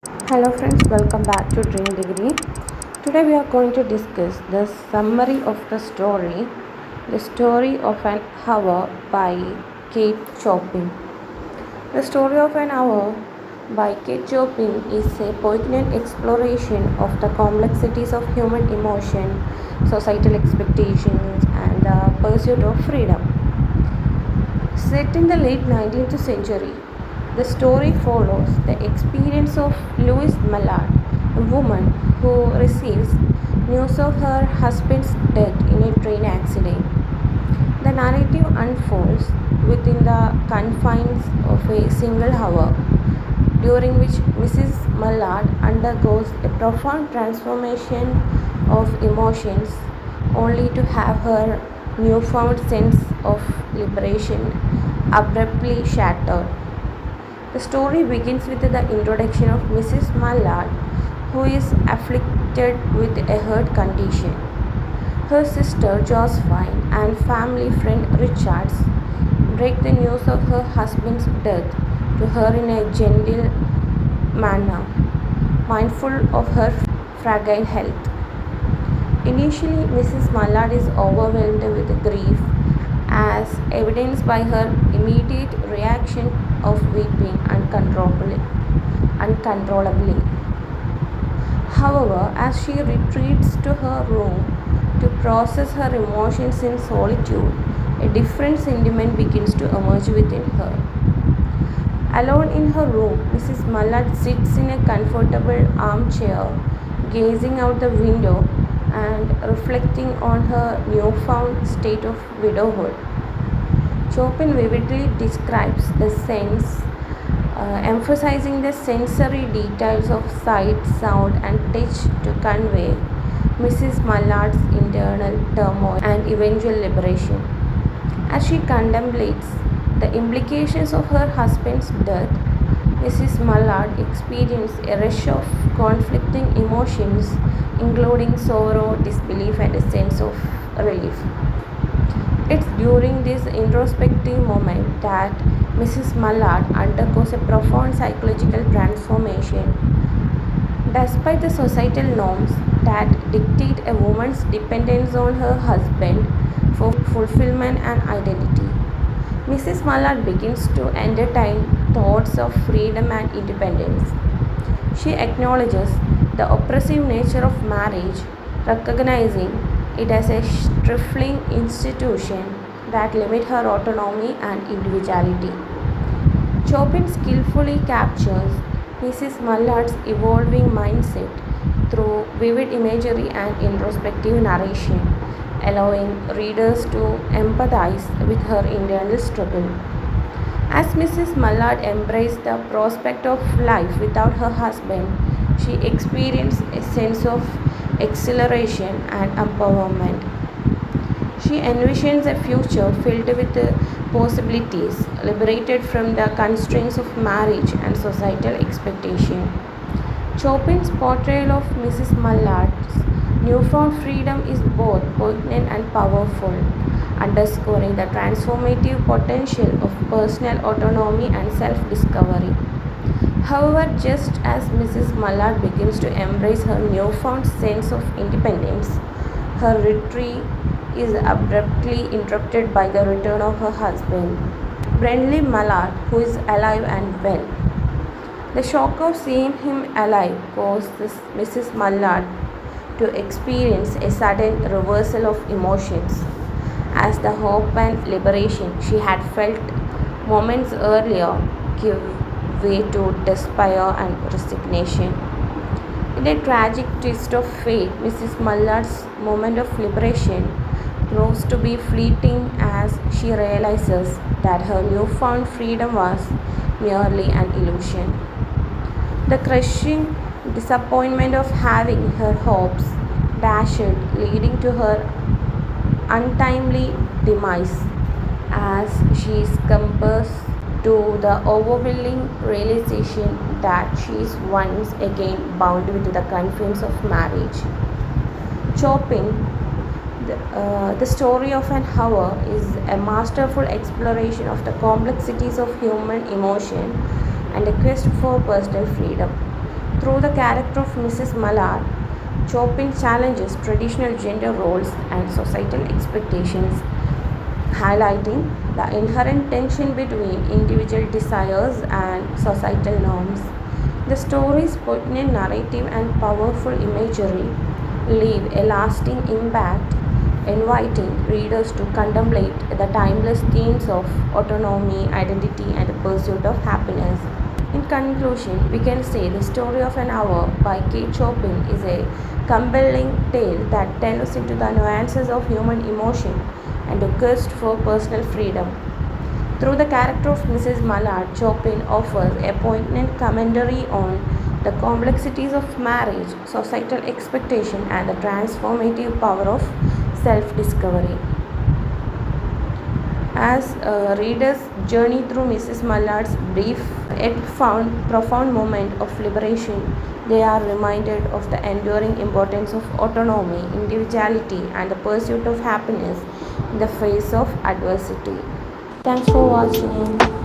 Hello friends, welcome back to Dream Degree. Today we are going to discuss the summary of The Story of an Hour by Kate Chopin. The Story of an Hour by Kate Chopin is a poignant exploration of the complexities of human emotion, societal expectations, and the pursuit of freedom. Set in the late 19th century, the story follows the experience of Louise Mallard, a woman who receives news of her husband's death in a train accident. The narrative unfolds within the confines of a single hour, during which Mrs. Mallard undergoes a profound transformation of emotions, only to have her newfound sense of liberation abruptly shattered. The story begins with the introduction of Mrs. Mallard, who is afflicted with a heart condition. Her sister Josephine and family friend Richards break the news of her husband's death to her in a gentle manner, mindful of her fragile health. Initially, Mrs. Mallard is overwhelmed with grief, as evidenced by her immediate reaction of weeping uncontrollably. However, as she retreats to her room to process her emotions in solitude, a different sentiment begins to emerge within her. Alone in her room, Mrs. Mallard sits in a comfortable armchair, gazing out the window and reflecting on her newfound state of widowhood. Chopin vividly describes the sense, emphasizing the sensory details of sight, sound, and touch to convey Mrs. Mallard's internal turmoil and eventual liberation. As she contemplates the implications of her husband's death, Mrs. Mallard experiences a rush of conflicting emotions, including sorrow, disbelief, and a sense of relief. It's during this introspective moment that Mrs. Mallard undergoes a profound psychological transformation. Despite the societal norms that dictate a woman's dependence on her husband for fulfillment and identity, Mrs. Mallard begins to entertain thoughts of freedom and independence. She acknowledges the oppressive nature of marriage, recognizing it as a stifling institution that limits her autonomy and individuality. Chopin skillfully captures Mrs. Mallard's evolving mindset through vivid imagery and introspective narration, allowing readers to empathize with her internal struggle. As Mrs. Mallard embraced the prospect of life without her husband, she experienced a sense of exhilaration and empowerment. She envisions a future filled with possibilities, liberated from the constraints of marriage and societal expectation. Chopin's portrayal of Mrs. Mallard's newfound freedom is both poignant and powerful, underscoring the transformative potential of personal autonomy and self discovery. However, just as Mrs. Mallard begins to embrace her newfound sense of independence, her retreat is abruptly interrupted by the return of her husband, Brindley Mallard, who is alive and well. The shock of seeing him alive caused Mrs. Mallard to experience a sudden reversal of emotions, as the hope and liberation she had felt moments earlier give way to despair and resignation. In a tragic twist of fate, Mrs. Mallard's moment of liberation proves to be fleeting as she realizes that her newfound freedom was merely an illusion. The crushing disappointment of having her hopes dashed, leading to her untimely demise, as she succumbs to the overwhelming realization that she is once again bound with the confines of marriage. Chopin, the story of an hour, is a masterful exploration of the complexities of human emotion and a quest for personal freedom. Through the character of Mrs. Mallard, Chopin challenges traditional gender roles and societal expectations, highlighting the inherent tension between individual desires and societal norms. The story's poignant narrative and powerful imagery leave a lasting impact, inviting readers to contemplate the timeless themes of autonomy, identity, and the pursuit of happiness. In conclusion, we can say The Story of an Hour by Kate Chopin is a compelling tale that delves into the nuances of human emotion and the quest for personal freedom. Through the character of Mrs. Mallard, Chopin offers a poignant commentary on the complexities of marriage, societal expectation, and the transformative power of self discovery. As readers journey through Mrs. Mallard's brief yet profound moment of liberation, they are reminded of the enduring importance of autonomy, individuality, and the pursuit of happiness in the face of adversity. Thanks for watching.